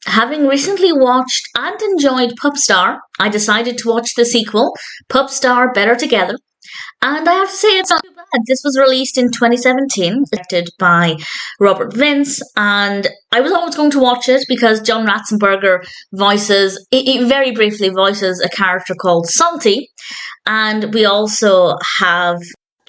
having recently watched and enjoyed Pup Star, I decided to watch the sequel, Pup Star Better Together. And I have to say, it's not too bad. This was released in 2017, directed by Robert Vince, and I was always going to watch it because John Ratzenberger he very briefly voices a character called Salty, and we also have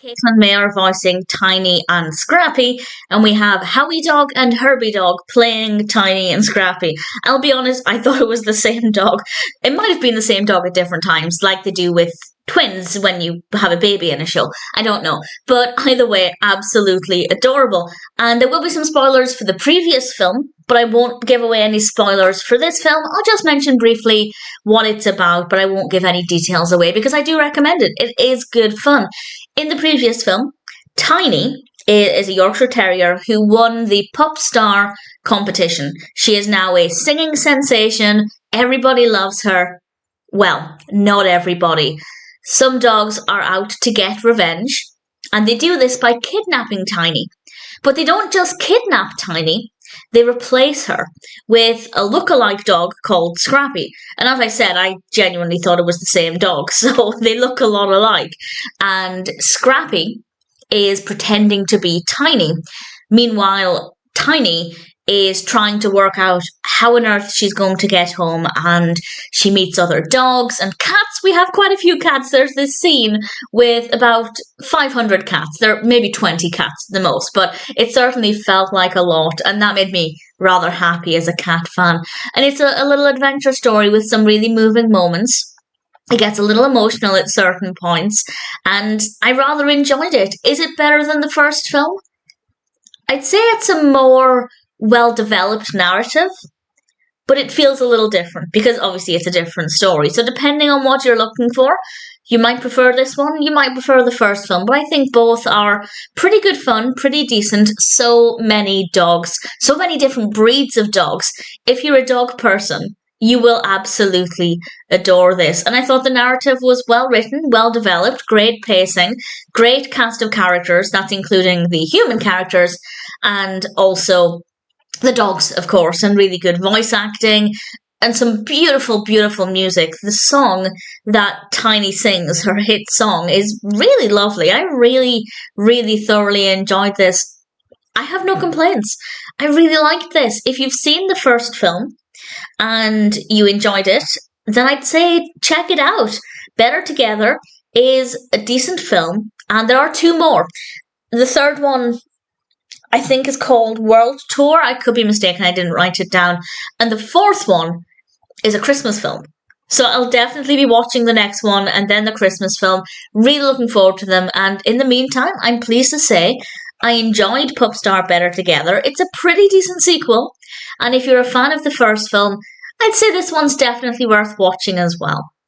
Kaitlyn Maher voicing Tiny and Scrappy, and we have Howie Dog and Herbie Dog playing Tiny and Scrappy. I'll be honest, I thought it was the same dog. It might have been the same dog at different times, like they do with twins when you have a baby in a show. I don't know. But either way, absolutely adorable. And there will be some spoilers for the previous film, but I won't give away any spoilers for this film. I'll just mention briefly what it's about, but I won't give any details away because I do recommend it. It is good fun. In the previous film, Tiny is a Yorkshire Terrier who won the Pup Star competition. She is now a singing sensation. Everybody loves her. Well, not everybody. Some dogs are out to get revenge, and they do this by kidnapping Tiny. But they don't just kidnap Tiny, they replace her with a look-alike dog called Scrappy. And as I said, I genuinely thought it was the same dog, so they look a lot alike. And Scrappy is pretending to be Tiny. Meanwhile, Tiny is trying to work out how on earth she's going to get home, and she meets other dogs and cats. We have quite a few cats. There's this scene with about 500 cats. There are maybe 20 cats the most, but it certainly felt like a lot, and that made me rather happy as a cat fan. And it's a little adventure story with some really moving moments. It gets a little emotional at certain points, and I rather enjoyed it. Is it better than the first film? I'd say it's a more well-developed narrative, but it feels a little different because obviously it's a different story. So depending on what you're looking for, you might prefer this one, you might prefer the first film, but I think both are pretty good fun, pretty decent. So many dogs, so many different breeds of dogs. If you're a dog person, you will absolutely adore this. And I thought the narrative was well written, well developed, great pacing, great cast of characters, that's including the human characters, and also the dogs, of course, and really good voice acting and some beautiful, beautiful music. The song that Tiny sings, her hit song, is really lovely. I really, really thoroughly enjoyed this. I have no complaints. I really liked this. If you've seen the first film and you enjoyed it, then I'd say check it out. Better Together is a decent film, and there are two more. The third one, I think, is called World Tour. I could be mistaken, I didn't write it down. And the fourth one is a Christmas film. So I'll definitely be watching the next one and then the Christmas film. Really looking forward to them. And in the meantime, I'm pleased to say I enjoyed Pup Star Better Together. It's a pretty decent sequel. And if you're a fan of the first film, I'd say this one's definitely worth watching as well.